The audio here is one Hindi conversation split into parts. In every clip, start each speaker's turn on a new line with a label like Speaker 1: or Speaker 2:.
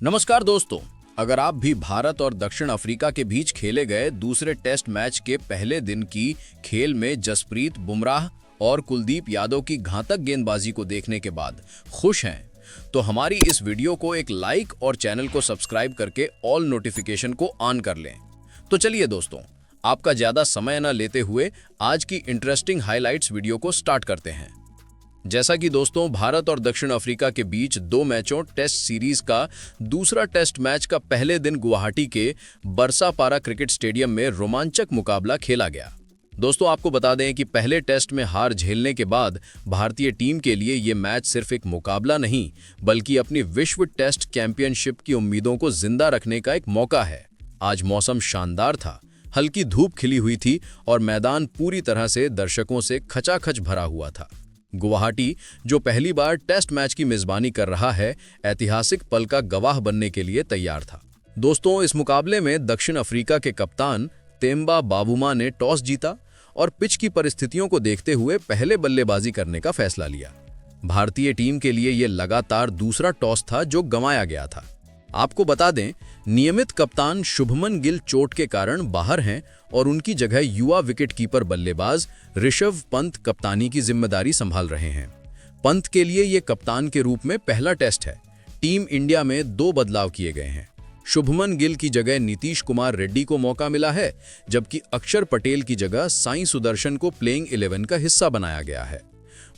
Speaker 1: नमस्कार दोस्तों, अगर आप भी भारत और दक्षिण अफ्रीका के बीच खेले गए दूसरे टेस्ट मैच के पहले दिन की खेल में जसप्रीत बुमराह और कुलदीप यादव की घातक गेंदबाजी को देखने के बाद खुश हैं, तो हमारी इस वीडियो को एक लाइक और चैनल को सब्सक्राइब करके ऑल नोटिफिकेशन को ऑन कर लें। तो चलिए दोस्तों, आपका ज्यादा समय न लेते हुए आज की इंटरेस्टिंग हाइलाइट्स वीडियो को स्टार्ट करते हैं। जैसा कि दोस्तों, भारत और दक्षिण अफ्रीका के बीच 2 मैचों टेस्ट सीरीज का दूसरा टेस्ट मैच का पहले दिन गुवाहाटी के बरसापारा क्रिकेट स्टेडियम में रोमांचक मुकाबला खेला गया। दोस्तों, आपको बता दें कि पहले टेस्ट में हार झेलने के बाद भारतीय टीम के लिए ये मैच सिर्फ एक मुकाबला नहीं, बल्कि अपनी विश्व टेस्ट चैंपियनशिप की उम्मीदों को जिंदा रखने का एक मौका है। आज मौसम शानदार था, हल्की धूप खिली हुई थी और मैदान पूरी तरह से दर्शकों से खचाखच भरा हुआ था। गुवाहाटी, जो पहली बार टेस्ट मैच की मेजबानी कर रहा है, ऐतिहासिक पल का गवाह बनने के लिए तैयार था। दोस्तों, इस मुकाबले में दक्षिण अफ्रीका के कप्तान तेम्बा बावुमा ने टॉस जीता और पिच की परिस्थितियों को देखते हुए पहले बल्लेबाजी करने का फैसला लिया। भारतीय टीम के लिए यह लगातार दूसरा टॉस था जो गंवाया गया था। आपको बता दें, नियमित कप्तान शुभमन गिल चोट के कारण बाहर हैं और उनकी जगह युवा विकेटकीपर बल्लेबाज ऋषभ पंत कप्तानी की जिम्मेदारी संभाल रहे हैं। पंत के लिए ये कप्तान के रूप में पहला टेस्ट है। टीम इंडिया में 2 बदलाव किए गए हैं। शुभमन गिल की जगह नीतीश कुमार रेड्डी को मौका मिला है, जबकि अक्षर पटेल की जगह साई सुदर्शन को प्लेइंग 11 का हिस्सा बनाया गया है।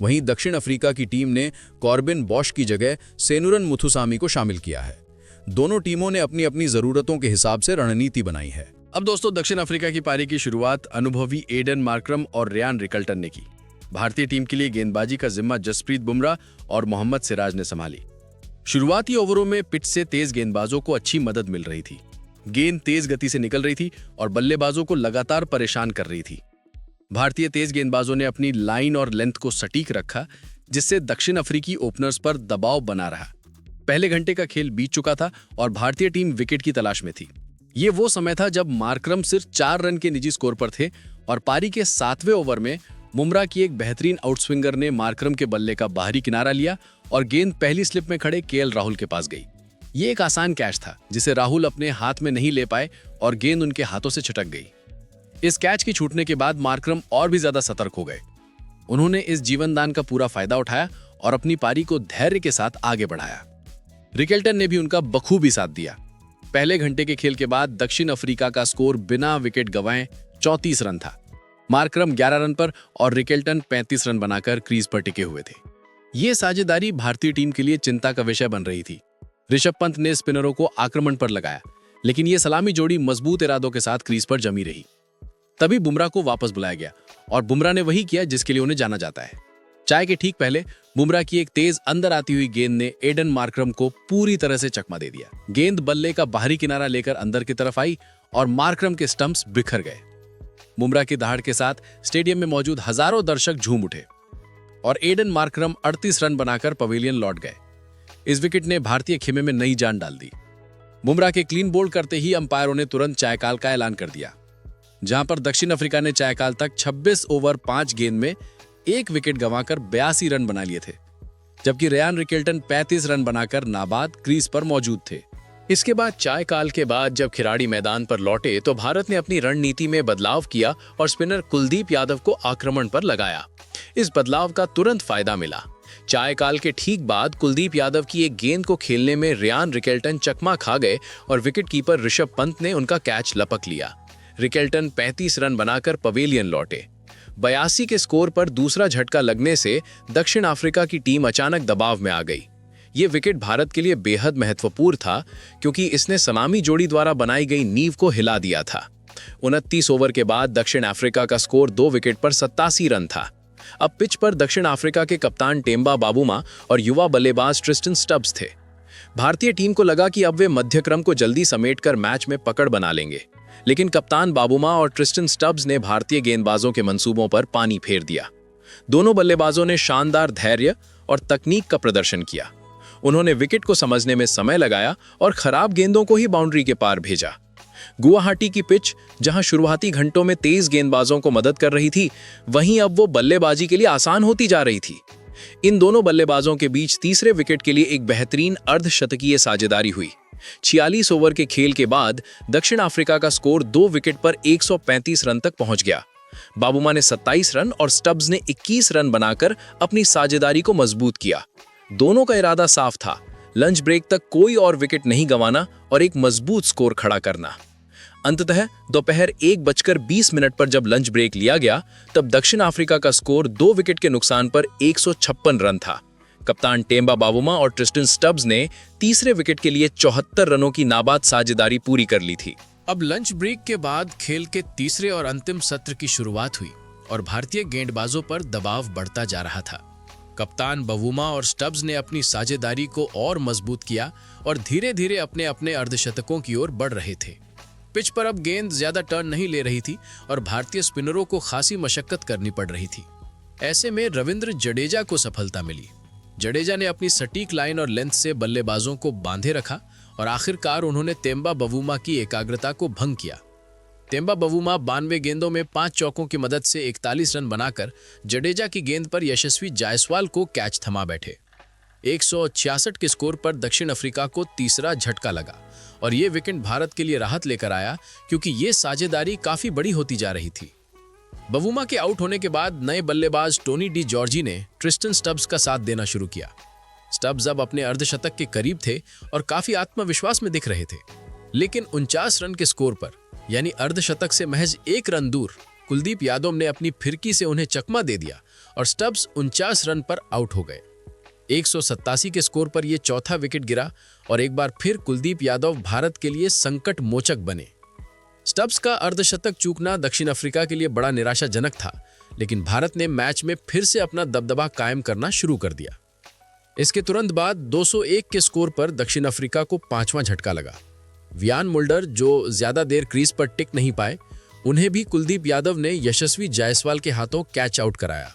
Speaker 1: वहीं दक्षिण अफ्रीका की टीम ने कॉर्बिन बॉश की जगह सेनुरन मुथुसामी को शामिल किया है। दोनों टीमों ने अपनी अपनी जरूरतों के हिसाब से रणनीति बनाई है।
Speaker 2: अब दोस्तों, दक्षिण अफ्रीका की पारी की शुरुआत अनुभवी एडन मार्करम और रियान रिकल्टन ने की। भारतीय टीम के लिए गेंदबाजी का जिम्मा जसप्रीत बुमराह और मोहम्मद सिराज ने संभाली। शुरुआती ओवरों में पिच से तेज गेंदबाजों को अच्छी मदद मिल रही थी। गेंद तेज गति से निकल रही थी और बल्लेबाजों को लगातार परेशान कर रही थी। भारतीय तेज गेंदबाजों ने अपनी लाइन और लेंथ को सटीक रखा, जिससे दक्षिण अफ्रीकी ओपनर्स पर दबाव बना रहा। पहले घंटे का खेल बीत चुका था और भारतीय टीम विकेट की तलाश में थी। ये वो समय था जब मार्करम सिर्फ 4 रन के निजी स्कोर पर थे और पारी के 7वें ओवर में बुमराह की एक बेहतरीन आउटस्विंगर ने मार्करम के बल्ले का बाहरी किनारा लिया और गेंद पहली स्लिप में खड़े केएल राहुल के पास गई। ये एक आसान कैच था जिसे राहुल अपने हाथ में नहीं ले पाए और गेंद उनके हाथों से छिटक गई। इस कैच के छूटने के बाद मार्करम और भी ज्यादा सतर्क हो गए। उन्होंने इस जीवनदान का पूरा फायदा उठाया और अपनी पारी को धैर्य के साथ आगे बढ़ाया। रिकल्टन ने भी उनका बखूबी साथ दिया। पहले घंटे के खेल के बाद दक्षिण अफ्रीका का स्कोर बिना विकेट गंवाए 34 रन था। मार्करम 11 रन पर और रिकल्टन 35 रन बनाकर क्रीज पर टिके हुए थे। ये साझेदारी भारतीय टीम के लिए चिंता का विषय बन रही थी। ऋषभ पंत ने स्पिनरों को आक्रमण पर लगाया, लेकिन ये सलामी जोड़ी मजबूत इरादों के साथ क्रीज पर जमी रही। तभी बुमराह को वापस बुलाया गया और बुमराह ने वही किया जिसके लिए उन्हें जाना जाता है। चाय के ठीक पहले बुमराह की एक तेज अंदर आती हुई गेंद ने एडन मार्करम को पूरी तरह से चकमा दे दिया। गेंद बल्ले का बाहरी किनारा लेकर अंदर की तरफ आई और मार्करम के स्टंप्स बिखर गए। बुमराह की दहाड़ के साथ स्टेडियम में मौजूद हजारों दर्शक झूम उठे और एडन मार्करम 38 रन बनाकर पवेलियन लौट गए। इस विकेट ने भारतीय खेमे में नई जान डाल दी। बुमराह के क्लीन बोल्ड करते ही अंपायरों ने तुरंत चायकाल का ऐलान कर दिया, जहां पर दक्षिण अफ्रीका ने चायकाल तक 26 ओवर 5 गेंद में 1 विकेट गंवाकर 82 रन बना लिए थे, जबकि रियान रिकल्टन 35 रन बनाकर नाबाद क्रीज पर मौजूद थे।
Speaker 1: इसके बाद चायकाल के बाद जब खिलाड़ी मैदान पर लौटे तो भारत ने अपनी रणनीति में बदलाव किया और स्पिनर कुलदीप यादव को आक्रमण पर लगाया। इस बदलाव का तुरंत फायदा मिला। चायकाल के ठीक बाद कुलदीप यादव की एक गेंद को खेलने में रियान रिकल्टन चकमा खा गए और विकेटकीपर ऋषभ पंत ने उनका कैच लपक लिया। रिकल्टन 35 रन बनाकर पवेलियन लौटे। 82 के स्कोर पर दूसरा झटका लगने से दक्षिण अफ्रीका की टीम अचानक दबाव में आ गई। ये विकेट भारत के लिए बेहद महत्वपूर्ण था, क्योंकि इसने सलामी जोड़ी द्वारा बनाई गई नींव को हिला दिया था। 29 ओवर के बाद दक्षिण अफ्रीका का स्कोर 2 विकेट पर 87 रन था। अब पिच पर दक्षिण अफ्रीका के कप्तान टेम्बा बावुमा और युवा बल्लेबाज ट्रिस्टन स्टब्स थे। भारतीय टीम को लगा कि अब वे मध्यक्रम को जल्दी समेटकर मैच में पकड़ बना लेंगे, लेकिन कप्तान बावुमा और ट्रिस्टन स्टब्स ने भारतीय गेंदबाजों के मंसूबों पर पानी फेर दिया। दोनों बल्लेबाजों ने शानदार धैर्य और तकनीक का प्रदर्शन किया। उन्होंने विकेट को समझने में समय लगाया और खराब गेंदों को ही बाउंड्री के पार भेजा। गुवाहाटी की पिच, जहां शुरुआती घंटों में तेज गेंदबाजों को मदद कर रही थी, वहीं अब वो बल्लेबाजी के लिए आसान होती जा रही थी।
Speaker 2: इन दोनों बल्लेबाजों के बीच तीसरे विकेट के लिए एक बेहतरीन अर्धशतकीय साझेदारी हुई। 46 ओवर के खेल के बाद दक्षिण अफ्रीका का स्कोर 2 विकेट पर 135 रन तक पहुंच गया। बाबूमा ने 27 रन और स्टब्स ने 21 रन बनाकर अपनी साझेदारी को मजबूत किया। दोनों का इरादा साफ था, लंच ब्रेक तक कोई और विकेट नहीं गंवाना और एक मजबूत स्कोर खड़ा करना। अंततः दोपहर 1:20 पर जब लंच ब्रेक लिया गया, तब दक्षिण अफ्रीका का स्कोर 2 विकेट के नुकसान पर 156 रन था। कप्तान टेम्बा बावुमा और ट्रिस्टन स्टब्स ने तीसरे विकेट के लिए 74 रनों की नाबाद साझेदारी पूरी कर ली थी।
Speaker 1: अब लंच ब्रेक के बाद खेल के तीसरे और अंतिम सत्र की शुरुआत हुई और भारतीय गेंदबाजों पर दबाव बढ़ता जा रहा था। कप्तान बवुमा और स्टब्स ने अपनी साझेदारी को और मजबूत किया और धीरे धीरे अपने अपने अर्धशतकों की ओर बढ़ रहे थे। पिच पर अब गेंद ज्यादा टर्न नहीं ले रही थी और भारतीय स्पिनरों को खासी मशक्कत करनी पड़ रही थी। ऐसे में रविंद्र जडेजा को सफलता मिली। जडेजा ने अपनी सटीक लाइन और लेंथ से बल्लेबाजों को बांधे रखा और आखिरकार उन्होंने तेम्बा बवुमा की एकाग्रता को भंग किया। तेम्बा बवुमा 92 गेंदों में 5 चौकों की मदद से 41 रन बनाकर जडेजा की गेंद पर यशस्वी जायसवाल को कैच थमा बैठे। 166 के स्कोर पर दक्षिण अफ्रीका को तीसरा झटका लगा और ये विकेट भारत के लिए राहत लेकर आया, क्योंकि ये साझेदारी काफी बड़ी होती जा रही थी। बवुमा के आउट होने के बाद नए बल्लेबाज टोनी डी जॉर्जी ने ट्रिस्टन स्टब्स का साथ देना शुरू किया। स्टब्स अब अपने अर्धशतक के करीब थे और काफी आत्मविश्वास में दिख रहे थे, लेकिन 49 रन के स्कोर पर यानी अर्धशतक से महज 1 रन दूर कुलदीप यादव ने अपनी फिरकी से उन्हें चकमा दे दिया और स्टब्स 49 रन पर आउट हो गए। 187 के स्कोर पर यह चौथा विकेट गिरा और एक बार फिर कुलदीप यादव भारत के लिए संकट मोचक बने। स्टब्स का अर्धशतक चूकना दक्षिण अफ्रीका के लिए बड़ा निराशाजनक था, लेकिन भारत ने मैच में फिर से अपना दबदबा कायम करना शुरू कर दिया। इसके तुरंत बाद 201 के स्कोर पर दक्षिण अफ्रीका को 5वां झटका लगा। वियान मुल्डर, जो ज्यादा देर क्रीज पर टिक नहीं पाए, उन्हें भी कुलदीप यादव ने यशस्वी जायसवाल के हाथों कैच आउट कराया।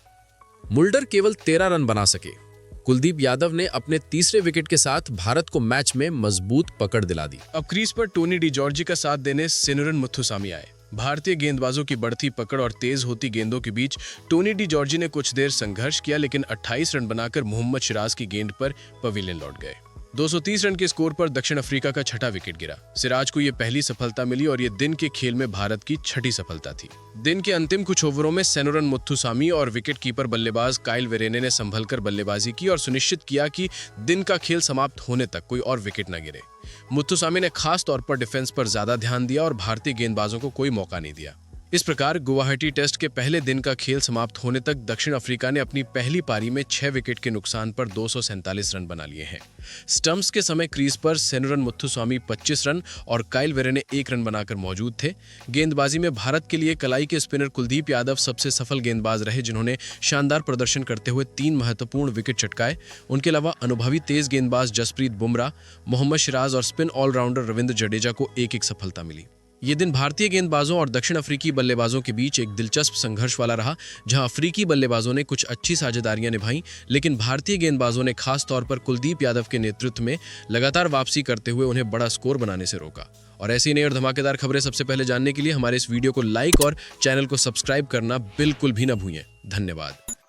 Speaker 1: मुल्डर केवल 13 रन बना सके। कुलदीप यादव ने अपने तीसरे विकेट के साथ भारत को मैच में मजबूत पकड़ दिला दी।
Speaker 3: अब क्रीज पर टोनी डी जॉर्जी का साथ देने सेनुरन मुथुसामी आए। भारतीय गेंदबाजों की बढ़ती पकड़ और तेज होती गेंदों के बीच टोनी डी जॉर्जी ने कुछ देर संघर्ष किया, लेकिन 28 रन बनाकर मोहम्मद सिराज की गेंद पर पवेलियन लौट गए। 230 रन के स्कोर पर दक्षिण अफ्रीका का छठा विकेट गिरा। सिराज को यह पहली सफलता मिली और यह दिन के खेल में भारत की छठी सफलता थी। दिन के अंतिम कुछ ओवरों में सेनुरन मुथुसामी और विकेट कीपर बल्लेबाज काइल वेरेने ने संभलकर बल्लेबाजी की और सुनिश्चित किया कि दिन का खेल समाप्त होने तक कोई और विकेट न गिरे। मुथुसामी ने खास तौर पर डिफेंस पर ज्यादा ध्यान दिया और भारतीय गेंदबाजों को कोई मौका नहीं दिया। इस प्रकार गुवाहाटी टेस्ट के पहले दिन का खेल समाप्त होने तक दक्षिण अफ्रीका ने अपनी पहली पारी में 6 विकेट के नुकसान पर 247 रन बना लिए हैं। स्टंप्स के समय क्रीज पर सेनुरन मुथुसामी 25 रन और काइल वेरेने 1 रन बनाकर मौजूद थे। गेंदबाजी में भारत के लिए कलाई के स्पिनर कुलदीप यादव सबसे सफल गेंदबाज रहे, जिन्होंने शानदार प्रदर्शन करते हुए 3 महत्वपूर्ण विकेट चटकाए। उनके अलावा अनुभवी तेज गेंदबाज जसप्रीत बुमराह, मोहम्मद सिराज और स्पिन ऑलराउंडर रविंद्र जडेजा को एक सफलता मिली। ये दिन भारतीय गेंदबाजों और दक्षिण अफ्रीकी बल्लेबाजों के बीच एक दिलचस्प संघर्ष वाला रहा, जहां अफ्रीकी बल्लेबाजों ने कुछ अच्छी साझेदारियां निभाई, लेकिन भारतीय गेंदबाजों ने खास तौर पर कुलदीप यादव के नेतृत्व में लगातार वापसी करते हुए उन्हें बड़ा स्कोर बनाने से रोका। और ऐसी नई और धमाकेदार खबरें सबसे पहले जानने के लिए हमारे इस वीडियो को लाइक और चैनल को सब्सक्राइब करना बिल्कुल भी न भूलें। धन्यवाद।